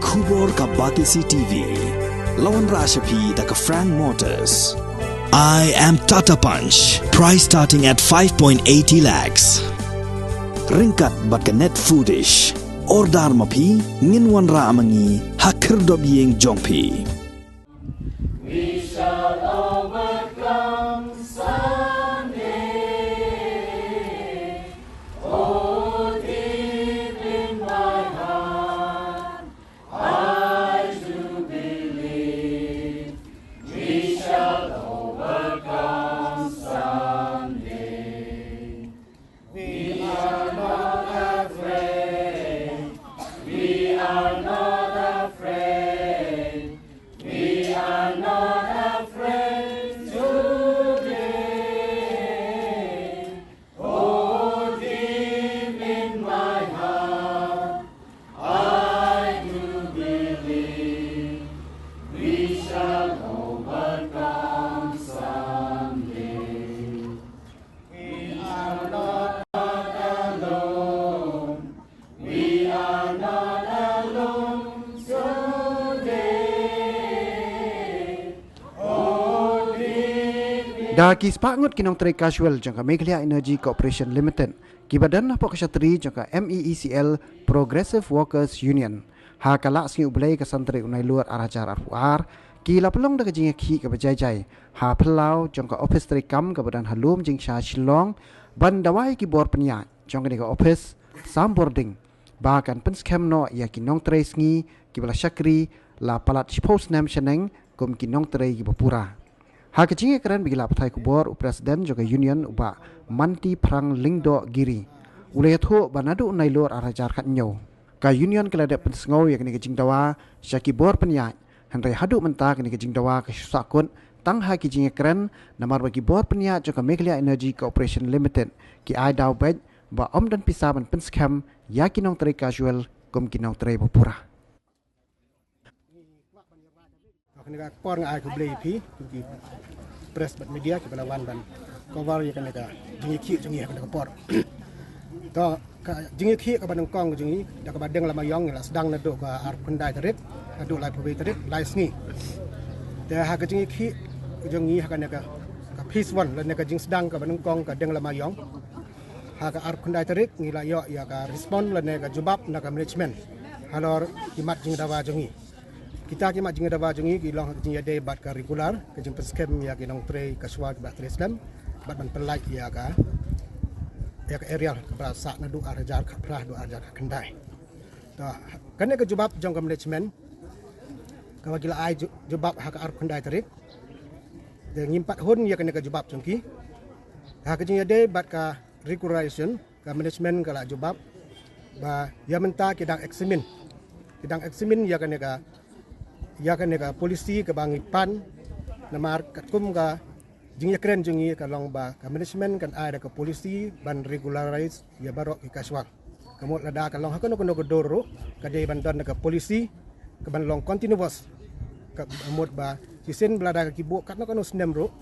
Kubor ka Batisi TV. Lawan Rashapi da ka Frank Motors. I am Tata Punch. Price starting at 5.80 lakhs. Ringkat bat ka Net Foodish. Ordar mapi nginwan ra amangi hakir dob yeng jongpi. We shall overcome someday. Oh, deep in my heart, I do believe we shall overcome someday. We are not afraid. We are not afraid. We are not afraid today. Oh, deep in my heart, I do believe we shall overcome someday. We are not alone. We are not alone today. Oh, deep in Dah kispangut kinong tray casual jangka Meghalaya Energy Corporation Limited. Kibadan na po kasyatri jangka MEECL Progressive Workers Union. Ha kalak singi ublay kasantri unay luar arajar arfuar. Kila pelong da kajing ki kabajay-jay. Ha pelau jangka office tray kam kabadan halum jing sha shilong. Bandawai ki bor penya jangka ni ka office sam boarding. Bahkan penskem no ya kinong tray singi kibala syakri la palat post nam sheneng kum kinong tray ki bapura. Ha kecing keren bigila patai kubor presiden juga union uba manti perang lingdo giri. Ulay thu banadu unay lor arajar kat nyo. Ka union kelada pensengau ya kini kecing dawa syaki bor penya. Henry hadu mentah kini kecing dawa ke susakun tang ha kecing keren namar bagi bor penya juga Meghalaya Energy Corporation Limited ki ai daw bed ba om dan pisah ban penskam ya kinong tray casual kum kinong tray bapura. Kena por ngai ku beli pi ki press bat media ki balawan ban cover ya kena jingi ki jingi kena por to jingi ki ka ban kong jingi da ka badeng lama yong la sedang na do ka ar pendai tarit adu lai pwe tarit lai sngi da ha ka jingi ki jingi ha kena ka peace one la ka jing sedang ka ban kong ka deng lama yong ha ka ar pendai tarit ngi la yo ya ka respond la ka jubab na ka management halor kimat jing dawa jingi kita kimak jinga dawa jungi kilong jinga day bat ka regular ke jing peskem ya kinong tray kaswa bat Islam bat ban pelai ya ka area ka berasa na du arjar ka prah du arjar ka kendai to kan ke jubab jong ka management ka wagila ai jubab ha ka ar kendai tarik de ngimpat hun ya kan ke jubab jongki ha ke jinga day bat ka regulation ka management ka la jubab ba ya menta kidang eksamin ya kan ka polisi ke bangipan namar katkum ka jingya keren jungi ka long ba ka management kan ada ka polisi ban regularize ya barok ki kaswak kamot lada ka long hakono kono godoro ka de ban don ka polisi ka ban long continuous ka amot ba sisen blada ka kibo katno kono snem ro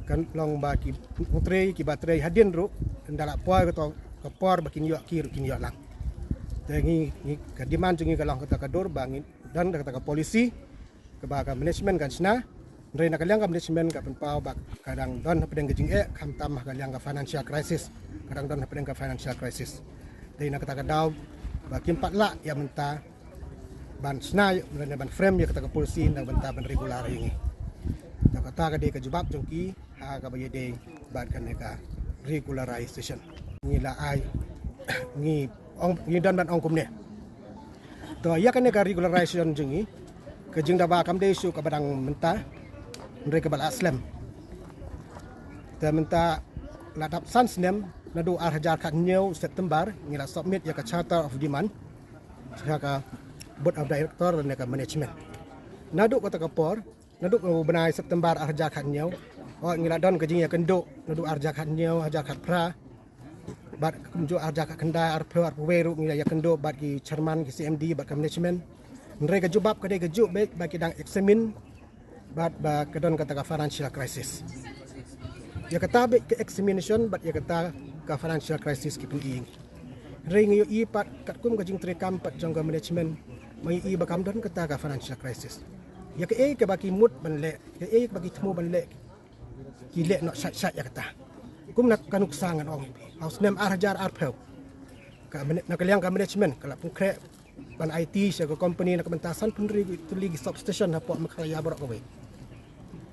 kan long ba ki putre ki batre hadin ro ndala poy ka por ba kinyo lang tengi ka demand jungi ka long ka dor bangin dan kata polisi ke baga management kan sna ndre na kalyang ka management ka penpau bak kadang don pedeng gejing kam tamah kalyang ka financial crisis kadang don pedeng ka financial crisis dei na kata daw ba kimpat la ya menta ban sna ndre ban frame ya kata polisi na benta ban regular ini na kata ka de ka jubab jongki ha ka baye de ban kan ka regularization ni la ai ni ong ni dan ban ong kumne to ya kan ka regularization jengi ke jing da ba kam de su ka badang menta ndre ka bal aslam ta menta la dap san snem na do ar hajar kat new September ngila submit ya ka charter of demand ya ka board of director dan ka management na do ka por na do benai September ar hajar kat new oh ngila don ke jing ya kendo na do ar hajar kat new hajar kat pra bat kumjo arja ka kenda ar weru ngila ya kendo bat ki chairman ki CMD bat ka management ndre ka jubab ka de ka jub bet ba ki dang examine bat ba ka don kata ka financial crisis ya kata be ke examination bat ya kata ka financial crisis ki pun ing ring yo i pat kat kum ka jing tre kam pat jong ka management mai i bakam don kata ka financial crisis ya ke ke bagi mut ban le ke bagi temu ban le ki le no sat ya kata kum nak kanuk sangan ong haus nem arjar arpel ka nak liang ka management kala pun kre ban IT sa ko company nak bentasan penri tu ligi substation apa makaya borok kowe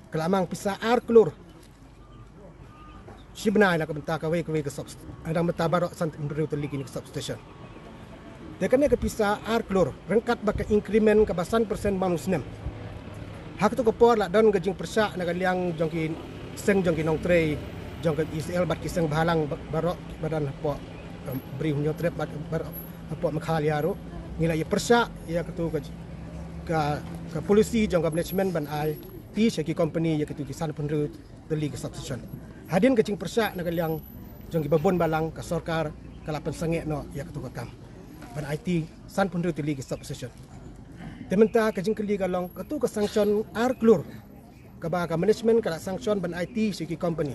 kala mang pisa ar klur Sibna nak benta ka we ke substation ada benta barok san penri tu ligi ni substation dekane ke pisa ar klur rengkat baka increment ka basan persen manus nem hak tu ko por la don gajing persa nak liang jongki seng jongki nong trei jongki ICL bat kiseng bahalang barok badan apa beri hunyo trep bat apa makhal yaro ngila ya persa ya ketu ka polisi jongka management ban ai ti seki company ya ketu kisan penru teli ke substation hadin gajing persa nak liang jongki babon balang ka sarkar kala pensengek no ya ketu kam ban IT san penru teli ke substation Tementa kajing keli kalong ketu ke sanction ar klur ka management kala sanction ban IT seki company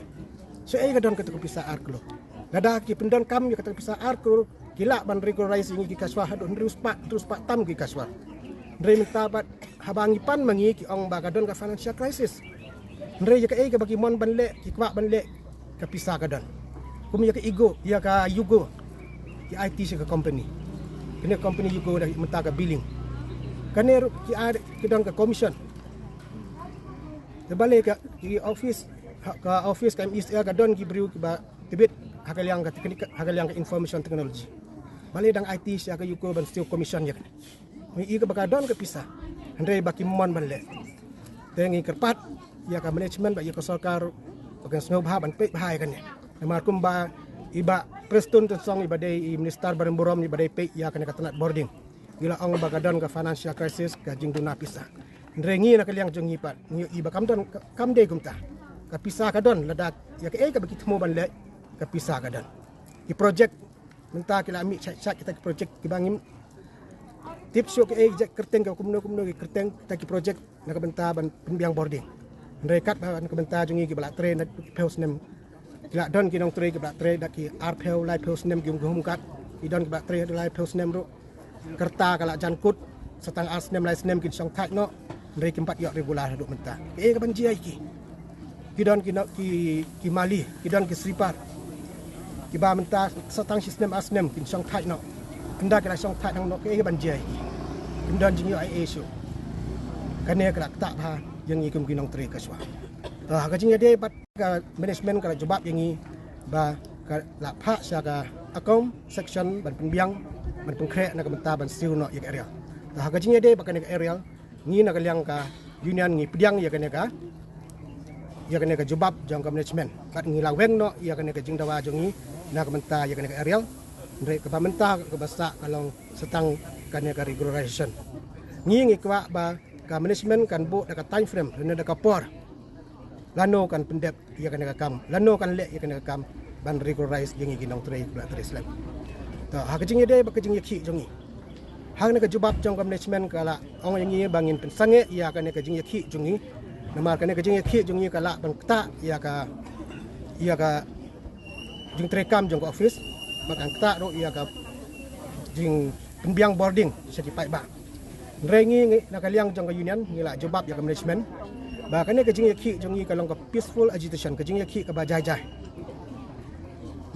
so kadon ketu pisah ar klur nada ki pendon kam ya ketu pisah ar klur gila ban regularize ingi ki kaswa hadon terus pak tam ki kaswa ndre minta bat habangi pan mangi ki ong ba kadon ka financial crisis ndre ya ke bagi mon ban le ki kwa ban le ka pisah kadon kum ya ke ego ya ka yugo ki IT seki company kene company yugo dah minta ka billing kaner ki ada kidang ke commission terbalik ke office ka MISL ka don ki beriu ki ba tibit hakaliang ka teknik hakaliang ka information technology balik dang IT sia ka yuko ban still commission ya mi i ka bakadon ke pisah andre baki mon ban le tengi kerpat ya ka management ba ya ka sarkar bagan snow bah ban pe bahai kan ya markum ba iba prestun tensong ibadai minister baremborom ibadai pe ya kan ka tanat boarding gila ong bagadon ka financial crisis ka jing duna pisah ndrengi nak liang jong ipat ni iba kam don kam de gumta ka pisah ka don ladak ya ke ka bagi temu ban le ka pisah ka don i project minta kila ami chat kita ki project ki bangim tips yo ke kerteng ka kumno ki kerteng kita ki project nak benta ban pembiang boarding ndrekat ban ka benta jongi ki balak train peus nem kila don ki nong tre ki balak tre dak ki arpel live peus nem ki humkat ki don ki balak tre live peus nem ro kerta kalak jankut setang asnem lai snem kin song thak no ndai kimpat yok regular duk menta ka banji ai ki kidon ki mali kidon ki sripar ki ba menta setang sistem asnem kin song thak no anda kala song thak no ka banji ai ndon jingi ai isu kane kala tak ha yang ikum kinong tre kaswa ka jingi de bat ka management kala jobab yangi ba ka la pha sya ka akom section ban pembiang ban pengkrek nak benta ban siu no yak area ha ka jinge de bakan yak area ni nak liang ka union ni pediang ya kene ka jobab jang ka management kat ngi laweng no ya kene ka jing dawa jongi nak benta ya kene ka area ndre ka benta ka basa kalong setang kane ka regularization ngi kwa ba ka management kan bu da ka time frame rene da ka por lano kan pendep ya kene ka kam lano kan le ya kene ka kam ban regularize yang ginong tre bla tre slam ta ha kajing de ba kajing yakhi jongi hang ne ka jubab jong ka management kala ong yang ye bangin pensange ya ka ne kajing yakhi jongi namar ka ne kajing yakhi jongi kala ban kta ya ka jing trekam jong ka office bakang kta ro ya ka jing pembiang boarding sedi pai ba rengi nak liang jong ka union ngila jubab ya ka management ba ka ne kajing yakhi jongi kalong ka peaceful agitation kajing yakhi ka ba jai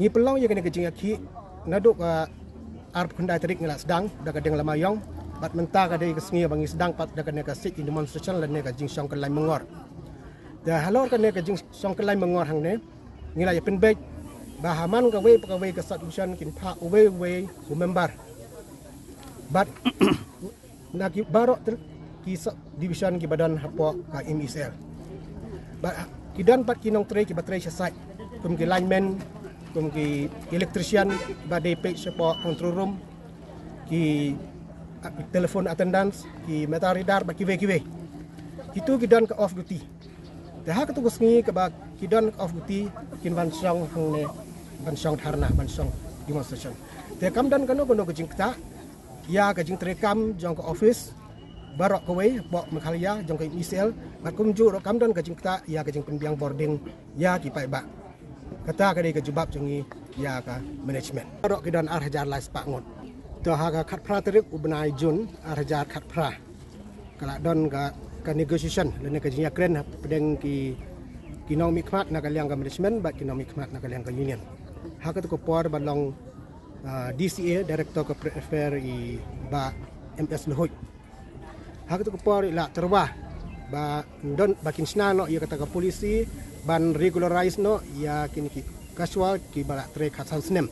ni pelong ya kena kejing yakhi naduk ka arp kundai terik ngala sedang dak kadeng lamayong bat menta ka dei kesengi bangi sedang pat dak kena ka sit in demonstration lan ne ka jing song kelai mengor da halor ka ne ka jing song kelai mengor hang ne ngila ya penbek bahaman ka we ka solution kin pha we member bat nak barok ki division ki badan hapo ka MISL bat kidan pat kinong tre ki batrai site kum ki lineman kum ki electrician ba DP support control room ki telephone attendance ki meter reader ba kiwe itu kidan ke off duty dah ka tugas ni ke ba kidan off duty kin ban song hang ne ban song dharna ban song demonstration te kam dan kano ke jing ta ya ke jing terekam jong ke office barok kowe bok makhalia jong ke MISL ba kum ju ro kam dan ke jing ta ya ke jing pembiang boarding ya ki pai ba kata ka dei ka jubab jongi ya ka management rok kidan ar hajar lai spak ngot to ha khat phra tarik ubnai jun arjat khat phra kala don ka negotiation le ka jinya kren pedeng ki nong mikmat na kaliang ka management ba ki nong mikmat na kaliang ka union ha ka to ko por balong DCA director ka affair i ba MS Lohoi ha ka to ko por la terwa ba don bakin sna no ya kata ka polisi ban regularize no ya kini ki casual ki bala tre khasan snem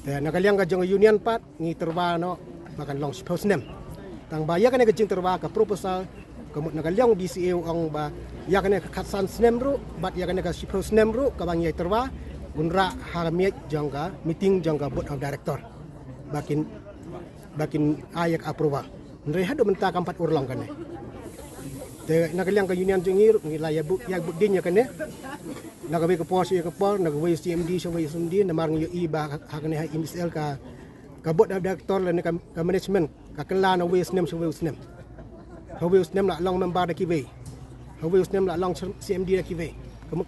te nakaliang ka jong union pat ngi terwa no bakan long suppose snem tang ba ya kan ka jing terwa ka proposal kamut nakaliang DCA ong ba ya kan ka khasan snem ru bat ya kan ka suppose snem ru ka bang ye terwa unra haramiet jong ka meeting jong ka board of director bakin ayak approval ndre hadu menta kampat urlong kan te nakaliang ka union jengir ngila ya bu din ya kan ne nagawe ka pos ya ka por nagawe CMD so we sumdi namar ngi i ba hakane ha MSL ka board of director le ka management ka kala na we snem so we snem ho we snem la long member da ki we ho we snem la long CMD da ki we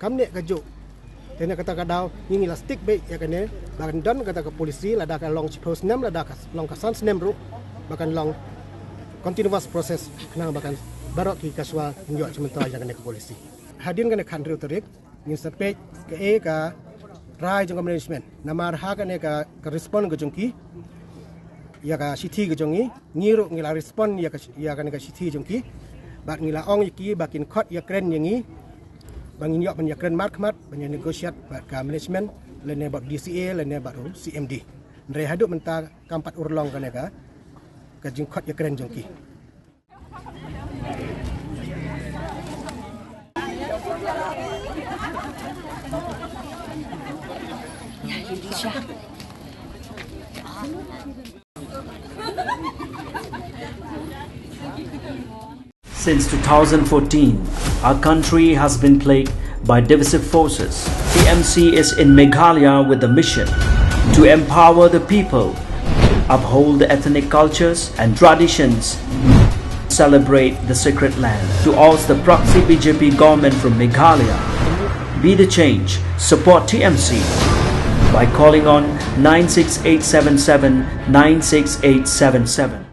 kam ne ka jo te ne kata ka daw ngi la stick be ya kan ne bakan don kata ka polisi la da ka long suppose snem la da ka long ka san snem ru bakan long continuous process kena bakan barok ki kaswa nyo sementara jangan ke polisi hadin kan kan ru tarik ni sepej ke ka rai jong management namar ha kan ka respond ke jongki ya ka city ke jongi ngiru ngila respond ya kan ka city jongki bat ngila ong ki bakin khot ya kren yangi bang nyo ban ya kren markmat ban negotiate bat ka management lene bat DCA lene bat CMD ndre hadu menta kampat urlong kan ka jing khot ya kren jongki Since 2014, our country has been plagued by divisive forces. TMC is in Meghalaya with the mission to empower the people, uphold the ethnic cultures and traditions, celebrate the sacred land. To oust the proxy BJP government from Meghalaya, be the change, support TMC by calling on 96877 96877.